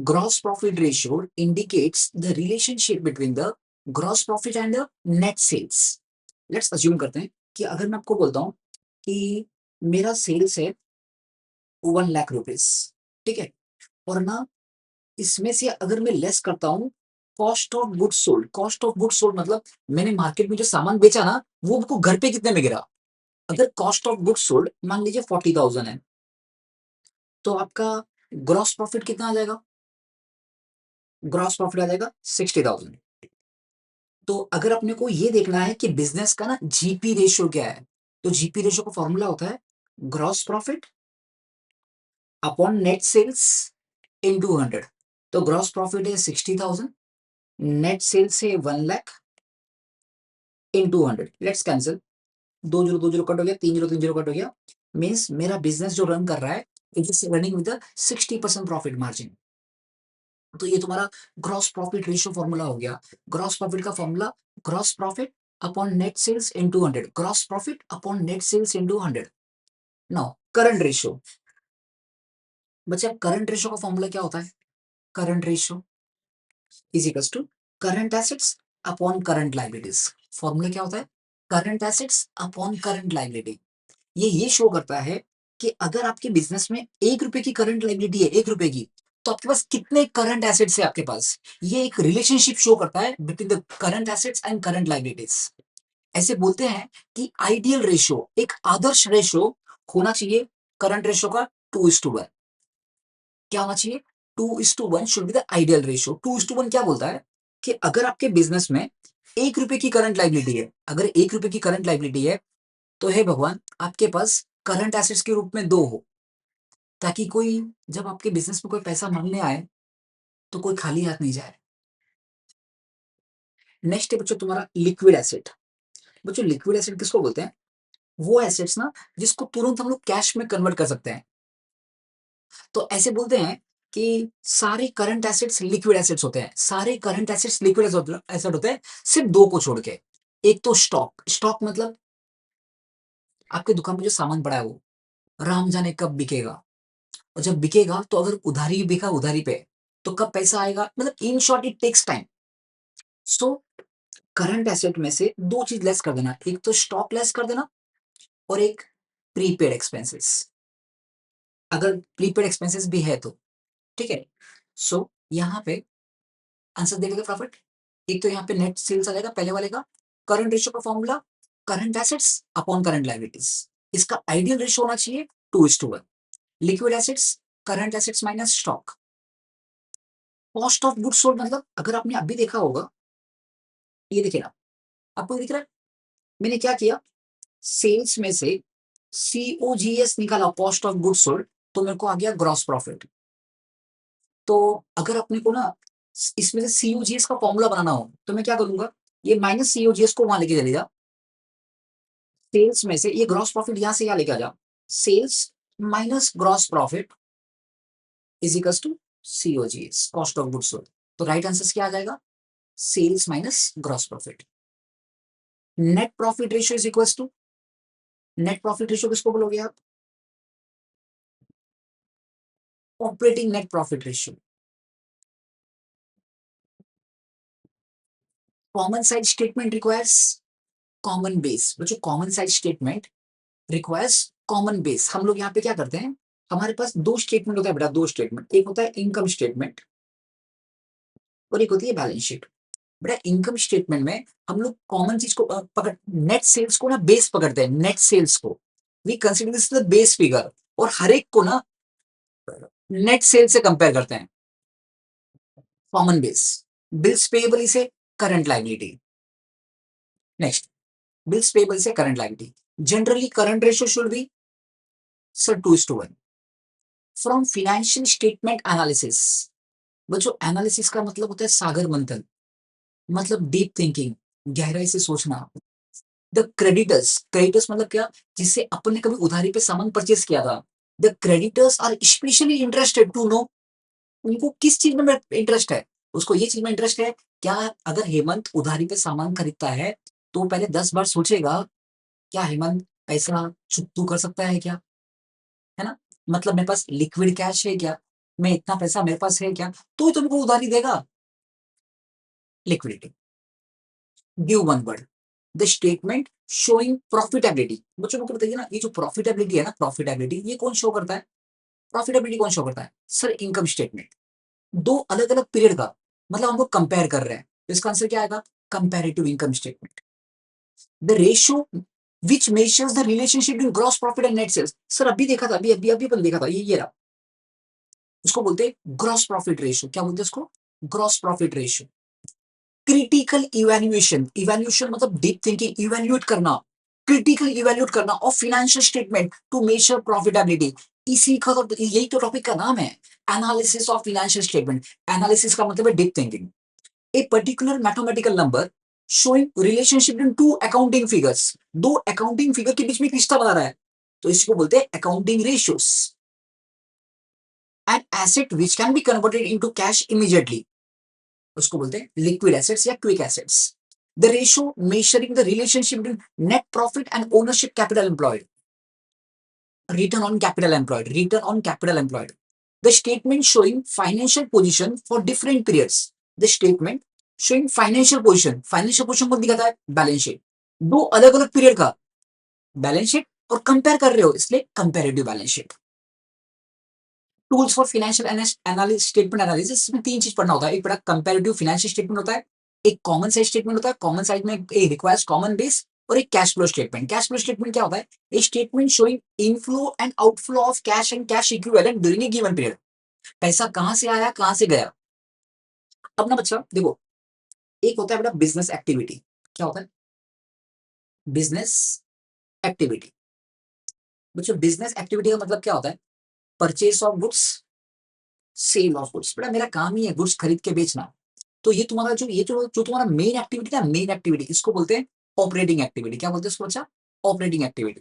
Gross profit ratio indicates the relationship between the gross profit and the net sales. Let's assume करते हैं कि अगर मैं आपको बोलता हूँ कि मेरा सेल्स है 1 लाख रुपीस, ठीक है, और ना इसमें से अगर मैं लेस करता हूँ cost of goods sold, cost of goods sold मतलब मैंने मार्केट में जो सामान बेचा ना वो हमको घर पे कितने में गिरा। अगर कॉस्ट ऑफ गुड्स सोल्ड मान लीजिए 40,000 है, तो आपका ग्रॉस प्रॉफिट कितना आ जाएगा? ग्रॉस प्रॉफिट आ जाएगा 60,000। तो अगर अपने को ये देखना है कि बिजनेस का ना जीपी रेशियो क्या है, तो जीपी रेशियो का फॉर्मूला होता है gross profit upon net sales in 200। तो ग्रॉस प्रॉफिट है 60,000, नेट सेल्स है 1 लाख इन 200। लेट्स कैंसिल, 2 जीरो कट हो गया, 3 जीरो कट हो गया। मीन्स मेरा बिजनेस जो रन कर रहा है it is running with 60% profit margin. तो ये तुम्हारा ग्रॉस प्रॉफिट रेशियो फॉर्मूला हो गया। ग्रॉस प्रॉफिट का formula gross profit upon net sales into 100, gross profit upon net sales into 100। Now current ratio, बच्चा करंट रेशियो का फॉर्मूला क्या होता है? Current ratio is equals to current assets upon current liabilities. Formula क्या होता है? Current assets upon current liability. ये show करता है कि अगर आपके बिजनेस में 1 रुपए की करंट लायबिलिटी है, 1 रुपए की, तो आपके पास कितने करंट एसेट्स है आपके पास। ये एक रिलेशनशिप शो करता है between the current assets and current liabilities. ऐसे बोलते हैं कि आइडियल रेशियो, एक आदर्श रेशियो होना चाहिए करंट रेशियो का 2:1। क्या होना चाहिए? 2:1 should be the ideal ratio. 2:1 क्या बोलता है कि अगर आपके बिजनेस में 1 रुपए की करंट लायबिलिटी है, अगर 1 रुपए की करंट लायबिलिटी है, तो हे भगवान आपके पास करंट एसेट्स के रूप में 2 हो, ताकि कोई जब आपके बिजनेस में कोई पैसा मांगने आए तो कोई खाली हाथ नहीं जाए। नेक्स्ट है बच्चों तुम्हारा लिक्विड एसेट। बच्चों लिक्विड एसेट किसको बोलते हैं? वो एसेट्स ना जिसको तुरंत हम लोग कैश में कन्वर्ट कर सकते हैं। तो ऐसे बोलते हैं कि सारे करंट एसेट्स लिक्विड एसेट्स होते हैं, सारे करंट एसेट्स लिक्विड एसेट होते हैं सिर्फ 2 को छोड़ के। एक तो स्टॉक, स्टॉक मतलब आपके दुकान में जो सामान पड़ा है वो राम जाने कब बिकेगा, और जब बिकेगा तो अगर उधारी बिका उधारी पे तो कब पैसा आएगा, मतलब in short it takes time. So current asset में से 2 चीज लेस कर देना, एक तो स्टॉक लेस कर देना और एक प्रीपेड एक्सपेंसेस, अगर प्रीपेड एक्सपेंसेस भी है तो, ठीक है। सो यहाँ पे आंसर देखेगा प्रॉफिट। एक तो यहाँ पे नेट सेल्स आ जाएगा पहले वाले का। करंट रेशियो का formula current assets upon current liabilities. इसका आइडियल रेशियो होना चाहिए 2:1। Liquid assets, current assets minus stock. Cost of goods sold मतलब अगर आपने अभी देखा होगा, ये देखिए ना, आपको दिख रहा है मैंने क्या किया, सेल्स में से सीओजीएस निकाला, कॉस्ट ऑफ गुड्स सोल्ड, तो मेरे को आ गया ग्रॉस प्रॉफिट। तो अगर अपने को ना इसमें से सीओजीएस का फॉर्मूला बनाना हो तो मैं क्या करूंगा, ये माइनस सीओजीएस को वहां लेके चले जा, सेल्स में से ये ग्रॉस प्रॉफिट यहां से यहां लेके आ जा, sales minus gross profit is equals to COGS, cost of goods sold. तो राइट आंसर क्या आ जाएगा? Sales minus gross profit. Net profit ratio is equals to, net profit ratio किसको बोलोगे आप? Operating net profit ratio. Common size statement requires common base. बच्चों common size statement requires common base. हम लोग यहाँ पे क्या करते हैं, हमारे पास 2 स्टेटमेंट होता है बेटा, 2 स्टेटमेंट, एक होता है इनकम स्टेटमेंट और एक होती है बैलेंस शीट। बेटा इनकम स्टेटमेंट में हम लोग कॉमन चीज को पकड़, नेट सेल्स को ना बेस पकड़ते हैं, नेट सेल्स को we consider this the base figure, और हर एक को ना नेट सेल से कंपेयर करते हैं, कॉमन बेस। बिल्स पेएबल इसे current liability. Next, bills payable से current liability. Generally current ratio should be sir 2:1। From financial statement analysis, बच्चों एनालिसिस का मतलब होता है सागर मंथन, मतलब डीप थिंकिंग, गहराई से सोचना। द क्रेडिटर्स, क्रेडिटर्स मतलब क्या, जिससे अपन ने कभी उधारी पे सामान परचेस किया था, the creditors are specially interested to know, उनको किस चीज में इंटरेस्ट है, उसको ये चीज में इंटरेस्ट है क्या, अगर हेमंत उधारी पे सामान खरीदता है तो पहले 10 बार सोचेगा क्या हेमंत पैसा चुकतू कर सकता है क्या, है ना, मतलब मेरे पास लिक्विड कैश है क्या, मैं इतना पैसा मेरे पास है क्या, तो ही तुमको उधारी देगा। Liquidity, give one word, the statement showing profitability. बच्चों को बताइए ना, ये जो प्रॉफिटेबिलिटी है ना, प्रॉफिटेबिलिटी ये कौन शो करता है? प्रॉफिटेबिलिटी कौन शो करता है सर? Income statement. दो अलग अलग पीरियड का, मतलब हमको कंपेयर कर रहे हैं, तो इसका आंसर क्या आएगा? Comparative income statement. The ratio which measures the relationship in gross profit and net sales. Sir अभी देखा था, अभी अभी अभी अपन देखा था, ये रहा, उसको बोलते हैं ग्रॉस प्रॉफिट रेशियो। क्या बोलते हैं उसको? Gross profit ratio. Critical evaluation, evaluation मतलब डीप थिंकिंग, इवैल्यूएट करना, क्रिटिकल इवैल्यूएट करना of financial statement to measure profitability. इसी का तो, यही तो टॉपिक का नाम है, analysis of financial statement. Analysis का मतलब है deep thinking. A particular mathematical number showing relationship in two accounting figures, दो अकाउंटिंग फिगर के बीच में एक रिश्ता बना रहा है, तो इसको बोलते हैं accounting ratios. An asset which can be converted into cash immediately, उसको बोलते हैं लिक्विड एसेट्स या quick assets. The ratio measuring the relationship between net profit and ownership capital employed, return on capital employed, return on capital employed. The statement showing financial position for different periods, the statement showing financial position, financial position कौन दिखाता है? Balance sheet. दो अलग अलग period का balance sheet और compare कर रहे हो, इसलिए comparative balance sheet. Tools for financial analysis, statement analysis में तीन चीज पढ़ना होता है, एक बड़ा कंपैरेटिव फाइनेंशियल स्टेटमेंट होता है, एक कॉमन साइज स्टेटमेंट होता है, कॉमन साइज में एक रिक्वायर्स कॉमन बेस, और एक cash flow statement. Cash flow statement क्या होता है? ए statement showing inflow and outflow of cash and cash equivalent during a given period. पैसा कहां से आया, कहां से गया। अब ना बच्चा देखो, एक होता है बेटा बिजनेस एक्टिविटी। क्या होता है? Business activity. बच्चों बिजनेस एक्टिविटी का मतलब क्या होता है? Purchase of goods, sale of goods. बेटा मेरा काम ही है गुड्स खरीद के बेचना। तो ये तुम्हारा जो तुम्हारा मेन एक्टिविटी है, मेन एक्टिविटी, इसको बोलते हैं ऑपरेटिंग एक्टिविटी। क्या बोलते हैं इसको बच्चा? Operating activity.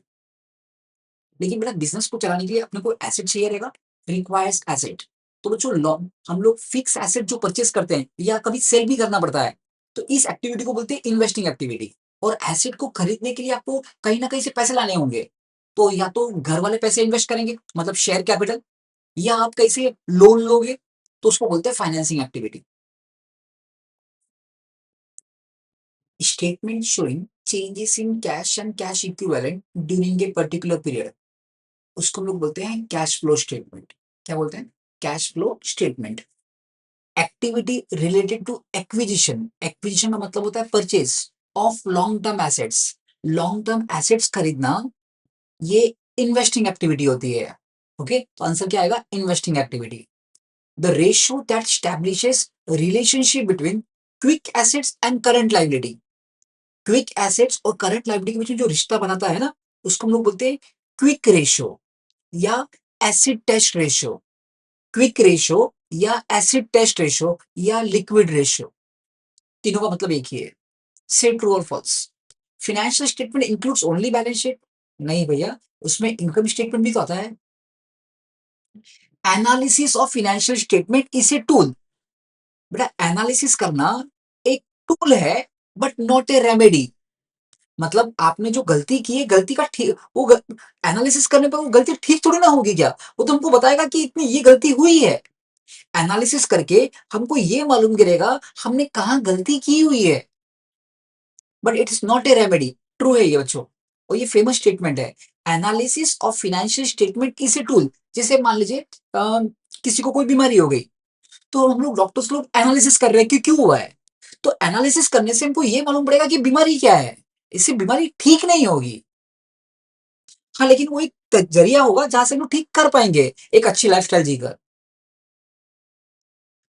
लेकिन बेटा बिजनेस को चलाने के लिए अपने को एसेट चाहिए रहेगा, रिक्वायर्स एसेट। तो बच्चों हम लोग फिक्स एसेट जो परचेस करते हैं या कभी सेल भी करना पड़ता है, तो इस एक्टिविटी को बोलते हैं इन्वेस्टिंग एक्टिविटी। और एसेट को खरीदने के लिए आपको कहीं ना कहीं से पैसे लाने होंगे, तो या तो घर वाले पैसे इन्वेस्ट करेंगे मतलब शेयर कैपिटल, या आप कैसे लोन लोगे, तो उसको बोलते हैं financing activity. Statement showing changes in cash and cash equivalent during a particular period, उसको हम लोग बोलते हैं कैश फ्लो स्टेटमेंट। क्या बोलते हैं? Cash flow statement. Activity related to acquisition, acquisition का मतलब होता है purchase of long term assets. Long term assets खरीदना, ये इन्वेस्टिंग एक्टिविटी होती है। ओके, तो आंसर क्या आएगा? Investing activity. The ratio that establishes relationship between quick assets and current liability. Quick assets और करंट लायबिलिटी के बीच में जो रिश्ता बनाता है ना, उसको हम लोग बोलते हैं क्विक रेशियो या acid test ratio. Quick ratio या एसिड टेस्ट रेशियो या लिक्विड रेशियो, तीनों का मतलब एक ही है। से ट्रू और false. Financial statement includes only balance sheet? नहीं भैया, उसमें इनकम स्टेटमेंट भी तो आता है। Analysis of financial statement is a tool. बेटा एनालिसिस करना एक टूल है, बट नॉट ए रेमेडी। मतलब आपने जो गलती की है, गलती का ठीक वो एनालिसिस करने पर वो गलती ठीक थोड़ी ना होगी क्या? वो तो हमको बताएगा कि इतनी ये गलती हुई है। एनालिसिस करके हमको ये मालूम गिरेगा हमने कहाँ गलती की हुई है, but it is not A remedy. True है ये बच्चों, और ये फेमस स्टेटमेंट है। Analysis of financial statement is a tool. जैसे मान लीजिए किसी को कोई बीमारी हो गई, तो हम लोग डॉक्टर्स लोग एनालिसिस कर रहे हैं कि क्यों हुआ है। तो एनालिसिस करने से हमको ये मालूम पड़ेगा कि बीमारी क्या है, इससे बीमारी ठीक नहीं होगी। हाँ, लेकिन वो एक जरिया होगा जहां से हम लोग ठीक कर पाएंगे एक अच्छी लाइफस्टाइल जीकर।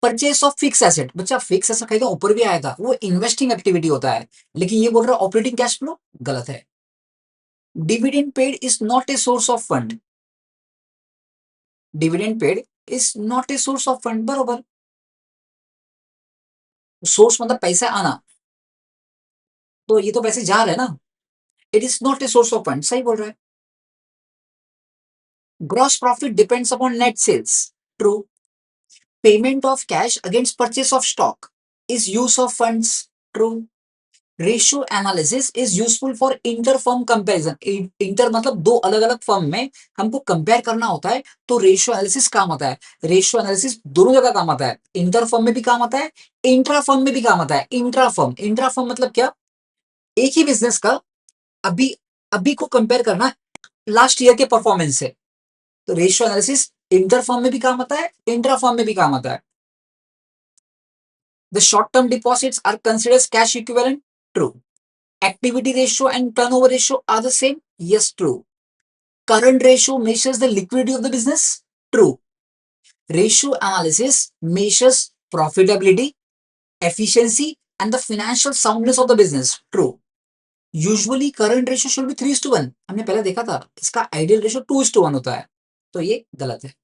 परचेस ऑफ फिक्स एसेट, बच्चा फिक्स एसेट कहीं ऊपर भी आया था, वो इन्वेस्टिंग एक्टिविटी होता है, लेकिन ये बोल रहा है ऑपरेटिंग कैश फ्लो, गलत है। Dividend paid is not a source of fund, dividend paid is not a source of fund, बरोबर। सोर्स मतलब पैसा आना, तो ये तो पैसे जा रहे हैं ना। It is not a source of fund, सही बोल रहा है। Gross profit depends upon net sales, true. Payment of cash against purchase of stock is use of funds, true. Ratio analysis is useful for inter firm comparison. Inter मतलब दो अलग अलग firm में हमको कंपेयर करना होता है तो रेशियो एनालिसिस काम आता है। रेशियो एनालिसिस दोनों जगह काम आता है, इंटर फर्म में भी काम आता है, इंट्रा फर्म में भी काम आता है। इंट्रा फर्म मतलब क्या, एक ही बिजनेस का अभी अभी को कंपेयर करना लास्ट ईयर के परफॉर्मेंस से। तो रेशियो एनालिसिस इंटर फर्म में भी काम आता है, इंट्रा फर्म में भी काम आता है। The short term deposits are considered cash equivalent, true. Activity ratio and turnover ratio are the same? Yes, true. Current ratio measures the liquidity of the business? True. Ratio analysis measures profitability, efficiency, and the financial soundness of the business? True. Usually current ratio should be 3:1। हमने पहले देखा था, इसका ideal ratio 2:1 होता है, तो ये गलत है।